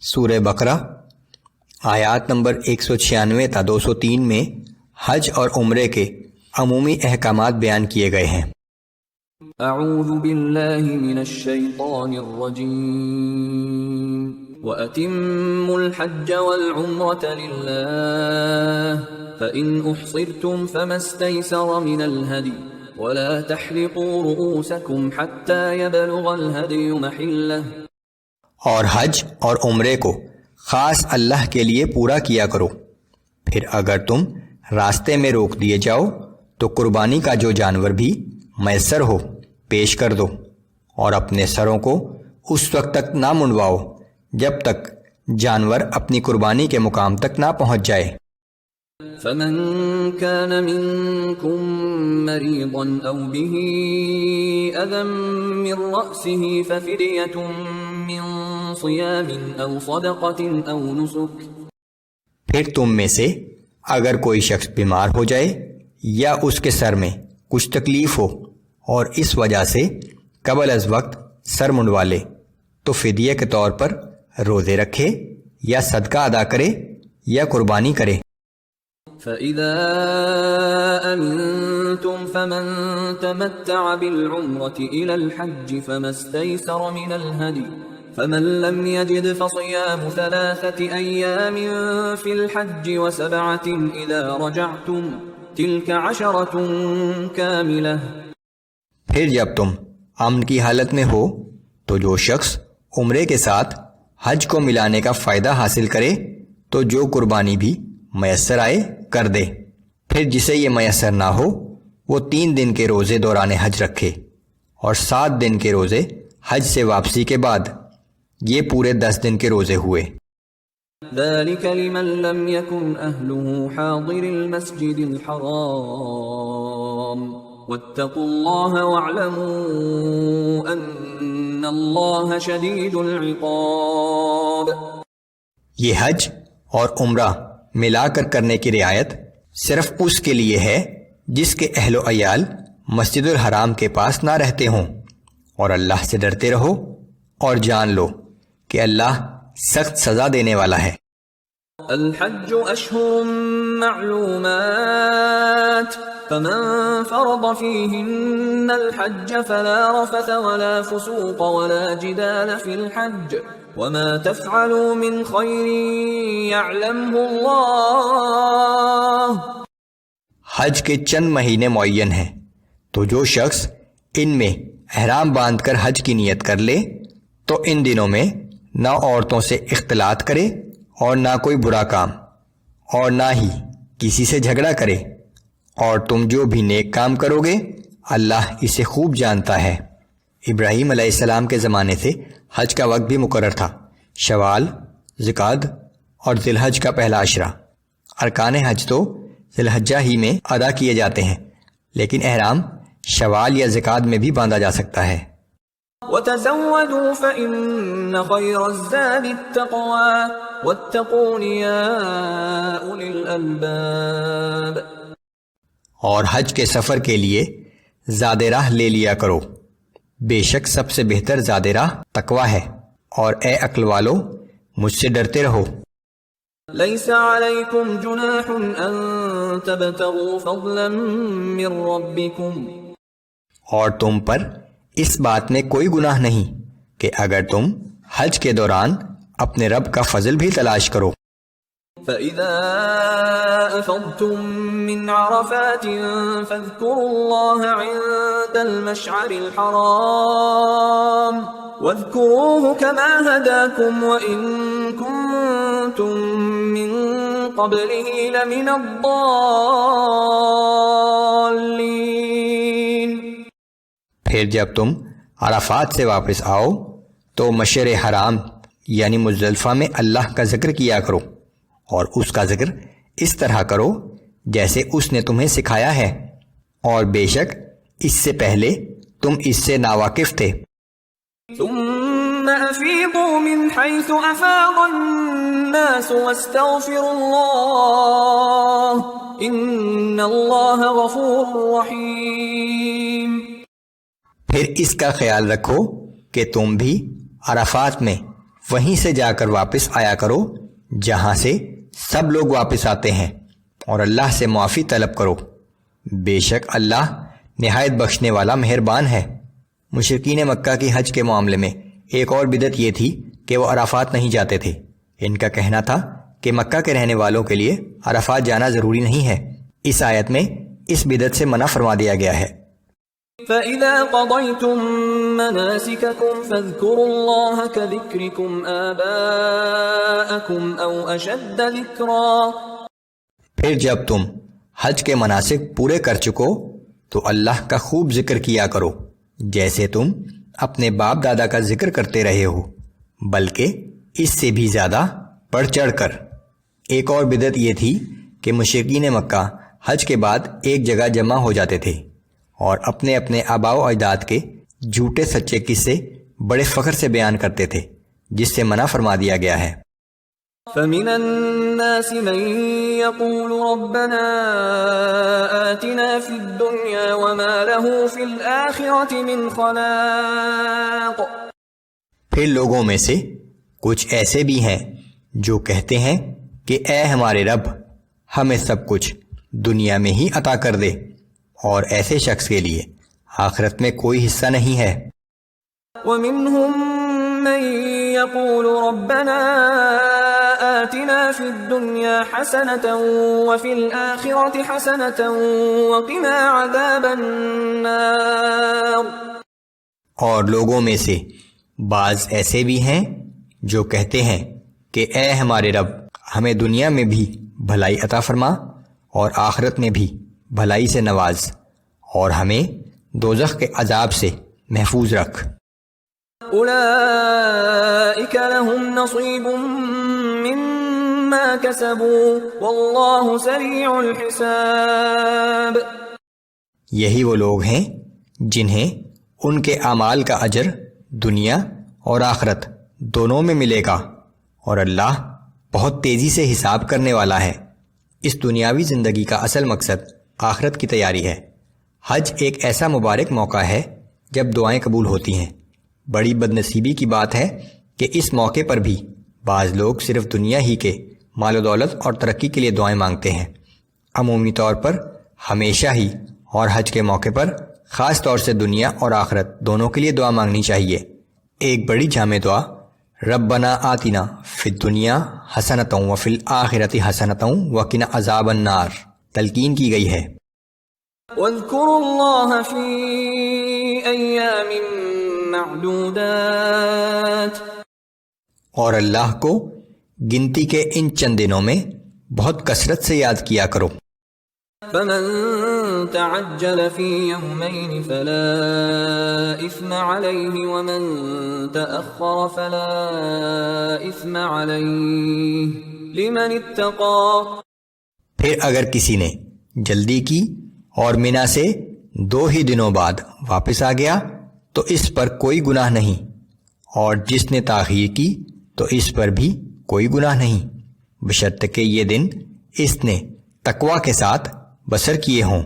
سورہ بقرہ آیات نمبر 196 تا 203 میں حج اور عمرے کے عمومی احکامات بیان کیے گئے ہیں۔ اعوذ باللہ من الشیطان الرجیم وَأَتِمُّوا الْحَجَّ وَالْعُمْرَةَ لِلَّهِ فَإِنْ أُحْصِرْتُمْ فَمَا اسْتَيْسَرَ مِنَ الْهَدْيِ وَلَا تَحْلِقُوا رُؤُوسَكُمْ حَتَّى يَبْلُغَ الْهَدْيُ مَحِلَّهُ، اور حج اور عمرے کو خاص اللہ کے لیے پورا کیا کرو، پھر اگر تم راستے میں روک دیے جاؤ تو قربانی کا جو جانور بھی میسر ہو پیش کر دو، اور اپنے سروں کو اس وقت تک نہ منڈواؤ جب تک جانور اپنی قربانی کے مقام تک نہ پہنچ جائے۔ فمن كان منكم مريضا أو به أذى من رأسه ففدية من صيام أو صدقة أو نسك، پھر تم میں سے اگر کوئی شخص بیمار ہو جائے یا اس کے سر میں کچھ تکلیف ہو اور اس وجہ سے قبل از وقت سر منڈوا لے تو فدیہ کے طور پر روزے رکھے یا صدقہ ادا کرے یا قربانی کرے۔ فَإِذَا أَمِنْتُمْ فَمَنْ تَمَتَّعَ بِالْعُمْرَةِ إِلَى الْحَجِّ فَمَا اسْتَيْسَرَ مِنَ الْهَدْيِ فَمَنْ لَمْ يَجِدْ فَصِيَامُ 3 أَيَّامٍ فِي الْحَجِّ و7 إِذَا رَجَعْتُمْ تِلْكَ 10 كَامِلَةٌ۔ پھر جب تم امن کی حالت میں ہو تو جو شخص عمرے کے ساتھ حج کو ملانے کا فائدہ حاصل کرے تو جو قربانی بھی میسر آئے کر دے، پھر جسے یہ میسر نہ ہو وہ 3 دن کے روزے دوران حج رکھے اور 7 دن کے روزے حج سے واپسی کے بعد، یہ پورے 10 دن کے روزے ہوئے۔ ذَلِكَ لِمَن لَّمْ يَكُنْ أَهْلُهُ حَاضِرِ الْمَسْجِدِ الْحَرَامِ وَاتَّقُوا اللَّهَ وَاعْلَمُوا أَنَّ اللَّهَ شَدِيدُ الْعِقَابِ۔ یہ حج اور عمرہ ملا کر کرنے کی رعایت صرف اس کے لیے ہے جس کے اہل و عیال مسجد الحرام کے پاس نہ رہتے ہوں، اور اللہ سے ڈرتے رہو اور جان لو کہ اللہ سخت سزا دینے والا ہے۔ الحج اشہر معلومات فمن فرض فيهن الحج فلا رفث ولا فسوق ولا جدال في الحج وما تفعلوا من خير يعلمه الله۔ حج کے چند مہینے معین ہیں، تو جو شخص ان میں احرام باندھ کر حج کی نیت کر لے تو ان دنوں میں نہ عورتوں سے اختلاط کرے اور نہ کوئی برا کام، اور نہ ہی کسی سے جھگڑا کرے، اور تم جو بھی نیک کام کرو گے اللہ اسے خوب جانتا ہے۔ ابراہیم علیہ السلام کے زمانے سے حج کا وقت بھی مقرر تھا، شوال، ذوالقعدہ اور ذی الحج کا پہلا عشرہ۔ ارکان حج تو ذی الحجہ ہی میں ادا کیے جاتے ہیں، لیکن احرام شوال یا ذوالقعدہ میں بھی باندھا جا سکتا ہے۔ وَتَزَوَّدُوا فَإِنَّ خَيْرَ الزَّادِ التَّقْوَىٰ وَاتَّقُونِ يَا أُولِي الْأَلْبَابِ۔ اور حج کے سفر کے لیے زاد راہ لے لیا کرو، بے شک سب سے بہتر زاد راہ تقویٰ ہے، اور اے عقل والو مجھ سے ڈرتے رہو۔ لَيْسَ عَلَيْكُمْ جُنَاحٌ أَن تَبْتَغُوا فَضْلًا مِّن رَّبِّكُمْ، اور تم پر اس بات میں کوئی گناہ نہیں کہ اگر تم حج کے دوران اپنے رب کا فضل بھی تلاش کرو۔ فَإِذَا أَفَضْتُم مِّنْ عَرَفَاتٍ فَاذْكُرُوا اللَّهَ عِندَ الْمَشْعَرِ الْحَرَامِ وَاذْكُرُوهُ كَمَا هَدَاكُمْ وَإِن كُنتُم مِّن قَبْلِهِ لَمِنَ الضَّالِّينَ۔ پھر جب تم عرفات سے واپس آؤ تو مشعر حرام یعنی مزدلفہ میں اللہ کا ذکر کیا کرو، اور اس کا ذکر اس طرح کرو جیسے اس نے تمہیں سکھایا ہے، اور بے شک اس سے پہلے تم اس سے ناواقف تھے۔ ثم افیضوا من حیث افاض الناس واستغفروا اللہ ان اللہ غفور رحیم۔ پھر اس کا خیال رکھو کہ تم بھی عرفات میں وہیں سے جا کر واپس آیا کرو جہاں سے سب لوگ واپس آتے ہیں، اور اللہ سے معافی طلب کرو، بے شک اللہ نہایت بخشنے والا مہربان ہے۔ مشرکین مکہ کی حج کے معاملے میں ایک اور بدعت یہ تھی کہ وہ عرفات نہیں جاتے تھے۔ ان کا کہنا تھا کہ مکہ کے رہنے والوں کے لیے عرفات جانا ضروری نہیں ہے۔ اس آیت میں اس بدعت سے منع فرما دیا گیا ہے۔ فَإِذَا قَضَيْتُم مَّنَاسِكَكُمْ فَاذْكُرُوا اللَّهَ كَذِكْرِكُمْ آبَاءَكُمْ أَوْ أَشَدَّ ذِكْرًا، پھر جب تم حج کے مناسک پورے کر چکو تو اللہ کا خوب ذکر کیا کرو، جیسے تم اپنے باپ دادا کا ذکر کرتے رہے ہو، بلکہ اس سے بھی زیادہ بڑھ چڑھ کر۔ ایک اور بدعت یہ تھی کہ مشرکین مکہ حج کے بعد ایک جگہ جمع ہو جاتے تھے اور اپنے اپنے آباء و اجداد کے جھوٹے سچے قصے بڑے فخر سے بیان کرتے تھے، جس سے منع فرما دیا گیا ہے۔ فَمِنَ النَّاسِ مَن يَقُولُ رَبَّنَا آتِنَا فِي الدُّنْيَا وَمَا لَهُ فِي الْآخِرَةِ مِنْ خَلَاقٍ، پھر لوگوں میں سے کچھ ایسے بھی ہیں جو کہتے ہیں کہ اے ہمارے رب، ہمیں سب کچھ دنیا میں ہی عطا کر دے، اور ایسے شخص کے لیے آخرت میں کوئی حصہ نہیں ہے۔ وَمِنْهُمْ مَن يَقُولُ رَبَّنَا آتِنَا فِي الدُّنْيَا حَسَنَةً وَفِي الْآخِرَةِ حَسَنَةً وَقِنَا عَذَابَ النَّارِ، اور لوگوں میں سے بعض ایسے بھی ہیں جو کہتے ہیں کہ اے ہمارے رب، ہمیں دنیا میں بھی بھلائی عطا فرما اور آخرت میں بھی بھلائی سے نواز، اور ہمیں دوزخ کے عذاب سے محفوظ رکھ۔ اولئک لهم نصیب مما کسبوا واللہ سریع الحساب، یہی وہ لوگ ہیں جنہیں ان کے اعمال کا اجر دنیا اور آخرت دونوں میں ملے گا، اور اللہ بہت تیزی سے حساب کرنے والا ہے۔ اس دنیاوی زندگی کا اصل مقصد آخرت کی تیاری ہے۔ حج ایک ایسا مبارک موقع ہے جب دعائیں قبول ہوتی ہیں۔ بڑی بدنصیبی کی بات ہے کہ اس موقع پر بھی بعض لوگ صرف دنیا ہی کے مال و دولت اور ترقی کے لیے دعائیں مانگتے ہیں۔ عمومی طور پر ہمیشہ ہی اور حج کے موقع پر خاص طور سے دنیا اور آخرت دونوں کے لیے دعا مانگنی چاہیے۔ ایک بڑی جامع دعا ربنا آتنا فی الدنیا حسنۃ وفی الآخرۃ حسنۃ وقنا عذاب النار تلقین کی گئی ہے۔ واذکروا اللہ فی ایام معدودات، اور اللہ کو گنتی کے ان چند دنوں میں بہت کثرت سے یاد کیا کرو۔ فمن تعجل في يومين فلا إثم عليه ومن تأخر فلا إثم عليه لمن اتقى، پھر اگر کسی نے جلدی کی اور منا سے 2 ہی دنوں بعد واپس آ گیا تو اس پر کوئی گناہ نہیں، اور جس نے تاخیر کی تو اس پر بھی کوئی گناہ نہیں، بشرطیکہ یہ دن اس نے تقوی کے ساتھ بسر کیے ہوں۔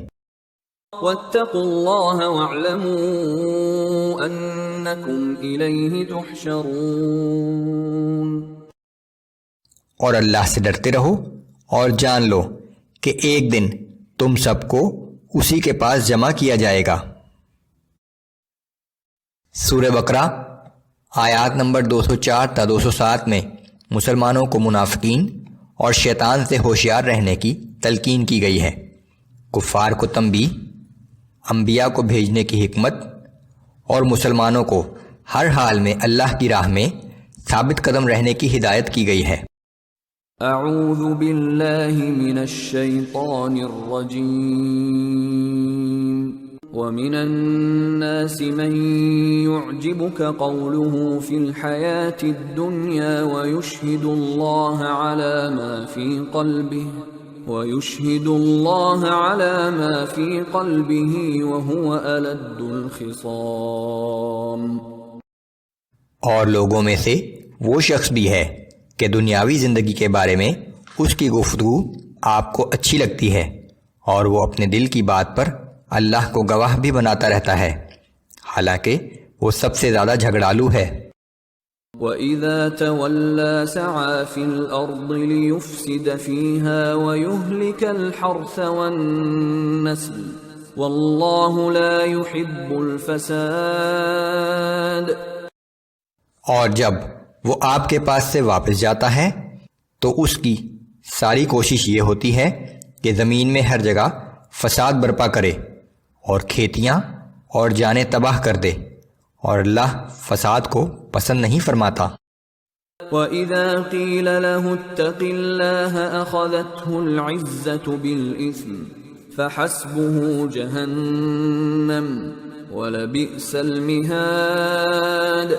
واتقوا اللہ واعلموا انکم الیہ تحشرون، اور اللہ سے ڈرتے رہو اور جان لو کہ ایک دن تم سب کو اسی کے پاس جمع کیا جائے گا۔ سورہ بقرہ آیات نمبر 204 تا 207 میں مسلمانوں کو منافقین اور شیطان سے ہوشیار رہنے کی تلقین کی گئی ہے۔ کفار کو تنبیہ، انبیاء کو بھیجنے کی حکمت، اور مسلمانوں کو ہر حال میں اللہ کی راہ میں ثابت قدم رہنے کی ہدایت کی گئی ہے۔ اعوذ باللہ من الشیطان الرجیم، ومن الناس من يعجبك قوله في الحياة الدنيا ويشهد الله على ما في قلبه وهو ألد الخصام، اور لوگوں میں سے وہ شخص بھی ہے کہ دنیاوی زندگی کے بارے میں اس کی گفتگو آپ کو اچھی لگتی ہے، اور وہ اپنے دل کی بات پر اللہ کو گواہ بھی بناتا رہتا ہے، حالانکہ وہ سب سے زیادہ جھگڑالو ہے۔ وَإِذَا تَوَلَّى سَعَى فِي الْأَرْضِ لِيُفْسِدَ فِيهَا وَيُهْلِكَ الْحَرْثَ وَالنَّسْلَ وَاللَّهُ لَا يُحِبُّ الْفَسَادَ۔ اور جب وہ آپ کے پاس سے واپس جاتا ہے تو اس کی ساری کوشش یہ ہوتی ہے کہ زمین میں ہر جگہ فساد برپا کرے اور کھیتیاں اور جانیں تباہ کر دے، اور اللہ فساد کو پسند نہیں فرماتا۔ وَإِذَا قِيلَ لَهُ اتَّقِ اللَّهَ أَخَذَتْهُ الْعِزَّةُ بِالْإِثْمِ فَحَسْبُهُ جَهَنَّمُ وَلَبِئْسَ الْمِهَادُ۔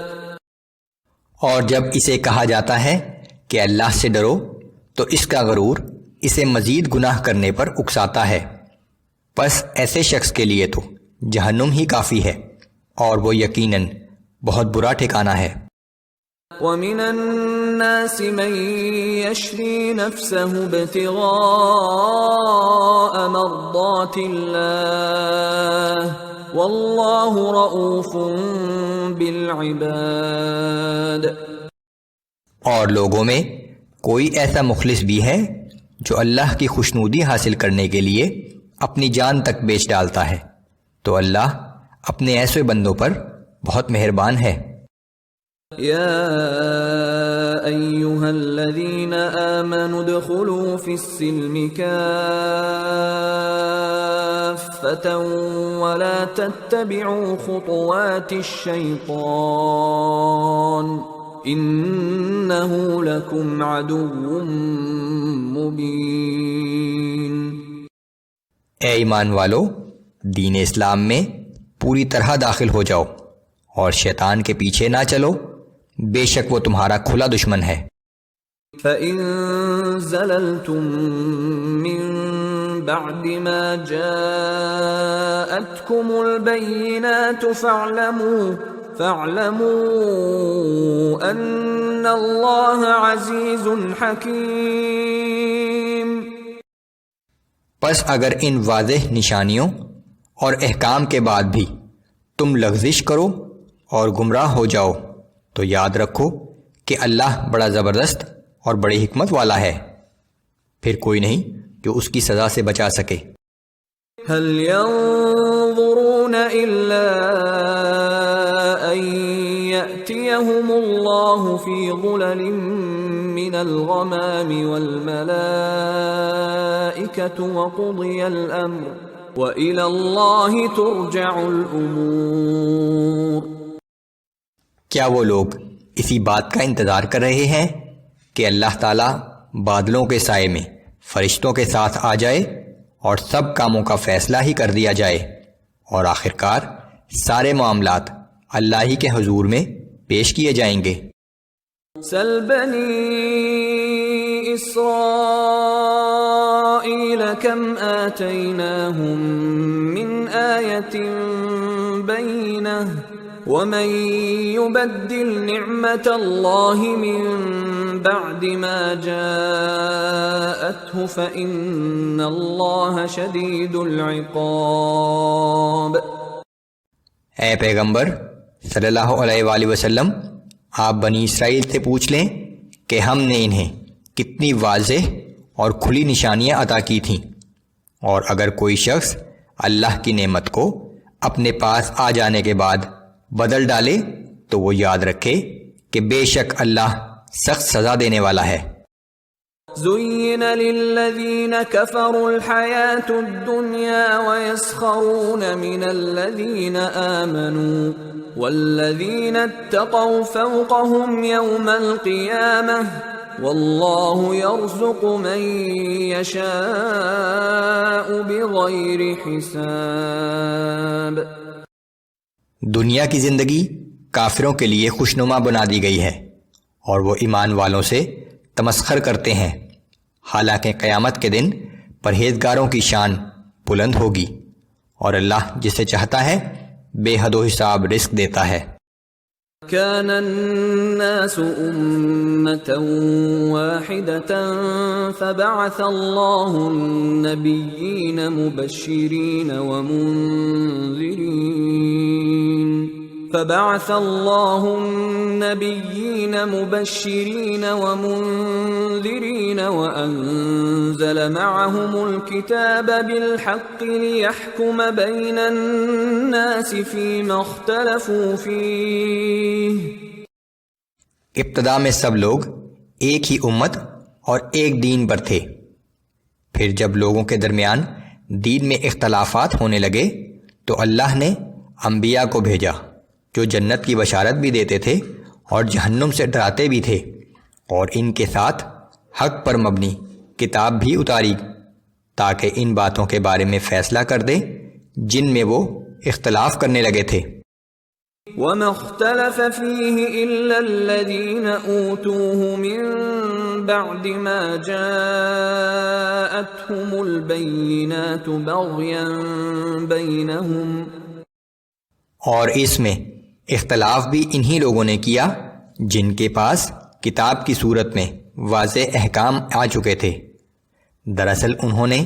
اور جب اسے کہا جاتا ہے کہ اللہ سے ڈرو تو اس کا غرور اسے مزید گناہ کرنے پر اکساتا ہے، پس ایسے شخص کے لیے تو جہنم ہی کافی ہے، اور وہ یقیناً بہت برا ٹھکانہ ہے۔ وَمِنَ النَّاسِ مَن يَشْرِي نَفْسَهُ ابْتِغَاءَ مَرْضَاتِ اللَّهِ وَاللَّهُ رَءُوفٌ بِالْعِبَادِ۔ اور لوگوں میں کوئی ایسا مخلص بھی ہے جو اللہ کی خوشنودی حاصل کرنے کے لیے اپنی جان تک بیچ ڈالتا ہے، تو اللہ اپنے ایسے بندوں پر بہت مہربان ہے۔ یا ایہا الذین آمنوا ادخلوا فی السلم کافۃ ولا تتبعوا خطوات الشیطان انہ لکم عدو مبین۔ اے ایمان والو، دین اسلام میں پوری طرح داخل ہو جاؤ اور شیطان کے پیچھے نہ چلو، بے شک وہ تمہارا کھلا دشمن ہے۔ فَإِن زَلَلْتُم مِّن بَعْدِ مَا جَاءَتْكُمُ الْبَيِّنَاتُ فَاعْلَمُوا أَنَّ اللَّهَ عَزِيزٌ حَكِيمٌ۔ پس اگر ان واضح نشانیوں اور احکام کے بعد بھی تم لغزش کرو اور گمراہ ہو جاؤ تو یاد رکھو کہ اللہ بڑا زبردست اور بڑی حکمت والا ہے، پھر کوئی نہیں جو اس کی سزا سے بچا سکے۔ هل ينظرون إلا أن يأتيهم الله في ظلل من الغمام والملائكة وقضي الأمر وإلى الله ترجع الأمور۔ کیا وہ لوگ اسی بات کا انتظار کر رہے ہیں کہ اللہ تعالیٰ بادلوں کے سائے میں فرشتوں کے ساتھ آ جائے اور سب کاموں کا فیصلہ ہی کر دیا جائے، اور آخرکار سارے معاملات اللہ ہی کے حضور میں پیش کیے جائیں گے۔ سل بنی اسرائیل کم آتیناہم من آیت بینہ ومن يبدل نعمت اللہ من بعد ما جاءته فإن اللہ شدید العقاب۔ اے پیغمبر صلی اللہ علیہ وآلہ وسلم، آپ بنی اسرائیل سے پوچھ لیں کہ ہم نے انہیں کتنی واضح اور کھلی نشانیاں عطا کی تھیں، اور اگر کوئی شخص اللہ کی نعمت کو اپنے پاس آ جانے کے بعد بدل ڈالے تو وہ یاد رکھے کہ بے شک اللہ سخت سزا دینے والا ہے۔ زُيِّنَ لِلَّذِينَ كَفَرُوا الْحَيَاةُ الدُّنْيَا وَيَسْخَرُونَ مِنَ الَّذِينَ آمَنُوا وَالَّذِينَ اتَّقَوْا فَوْقَهُمْ يَوْمَ الْقِيَامَةِ وَاللَّهُ يَرْزُقُ مَن يَشَاءُ بِغَيْرِ حِسَابٍ۔ دنیا کی زندگی کافروں کے لیے خوشنما بنا دی گئی ہے، اور وہ ایمان والوں سے تمسخر کرتے ہیں، حالانکہ قیامت کے دن پرہیزگاروں کی شان بلند ہوگی، اور اللہ جسے چاہتا ہے بے حد و حساب رزق دیتا ہے۔ كان الناس أمة واحدة فبعث الله النبيين مبشرين ومنذرين فبعث الله النبيين مبشرين ومنذرين وأنزل معهم الكتاب بالحق ليحكم بين الناس فيما اختلفوا فيه. ابتدا میں سب لوگ ایک ہی امت اور ایک دین پر تھے، پھر جب لوگوں کے درمیان دین میں اختلافات ہونے لگے تو اللہ نے انبیاء کو بھیجا جو جنت کی بشارت بھی دیتے تھے اور جہنم سے ڈراتے بھی تھے، اور ان کے ساتھ حق پر مبنی کتاب بھی اتاری تاکہ ان باتوں کے بارے میں فیصلہ کر دے جن میں وہ اختلاف کرنے لگے تھے. وَمَا اخْتَلَفَ فِيهِ إِلَّا الَّذِينَ أُوتُوهُ مِن بَعْدِ مَا جَاءَتْهُمُ الْبَيِّنَاتُ بَغْيًا بَيْنَهُمْ. اور اس میں اختلاف بھی انہی لوگوں نے کیا جن کے پاس کتاب کی صورت میں واضح احکام آ چکے تھے. دراصل انہوں نے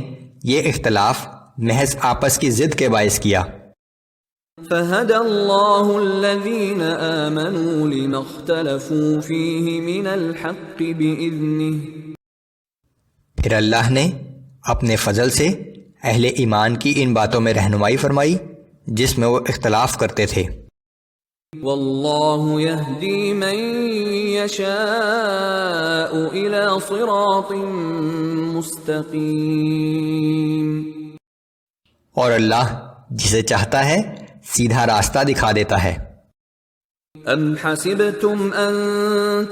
یہ اختلاف محض آپس کی ضد کے باعث کیا. فَهَدَى اللَّهُ الَّذِينَ آمَنُوا لِمَا اخْتَلَفُوا فِيهِ مِنَ الْحَقِّ بِإِذْنِهِ. پھر اللہ نے اپنے فضل سے اہل ایمان کی ان باتوں میں رہنمائی فرمائی جس میں وہ اختلاف کرتے تھے. وَاللَّهُ يَهْدِي مَن يَشَاءُ إِلَى صِرَاطٍ مُسْتَقِيمٍ. اور اللہ جسے چاہتا ہے سیدھا راستہ دکھا دیتا ہے. أَمْ حَسِبْتُمْ أَن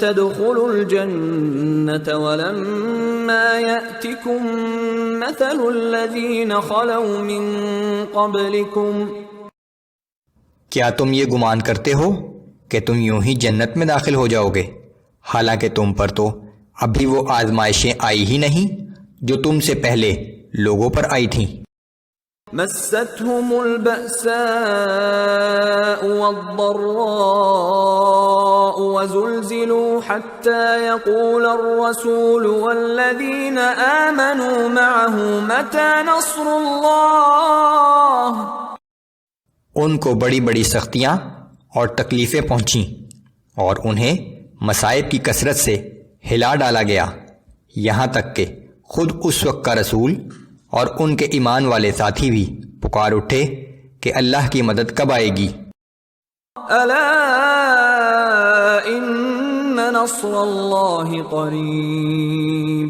تَدْخُلُوا الْجَنَّةَ وَلَمَّا يَأْتِكُمْ مَثَلُ الَّذِينَ خَلَوْا مِن قَبْلِكُمْ. کیا تم یہ گمان کرتے ہو کہ تم یوں ہی جنت میں داخل ہو جاؤ گے، حالانکہ تم پر تو ابھی وہ آزمائشیں آئی ہی نہیں جو تم سے پہلے لوگوں پر آئی تھیں. مستهم البأساء والضراء وزلزلوا حتى يقول الرسول والذين آمنوا معه متى نصر الله. ان کو بڑی بڑی سختیاں اور تکلیفیں پہنچیں اور انہیں مصائب کی کثرت سے ہلا ڈالا گیا، یہاں تک کہ خود اس وقت کا رسول اور ان کے ایمان والے ساتھی بھی پکار اٹھے کہ اللہ کی مدد کب آئے گی. الا ان نصر اللہ قریب.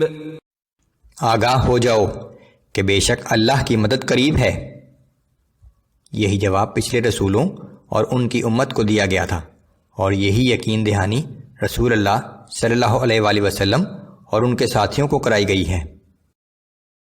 آگاہ ہو جاؤ کہ بے شک اللہ کی مدد قریب ہے. یہی جواب پچھلے رسولوں اور ان کی امت کو دیا گیا تھا، اور یہی یقین دہانی رسول اللہ صلی اللہ علیہ وآلہ وسلم اور ان کے ساتھیوں کو کرائی گئی ہے.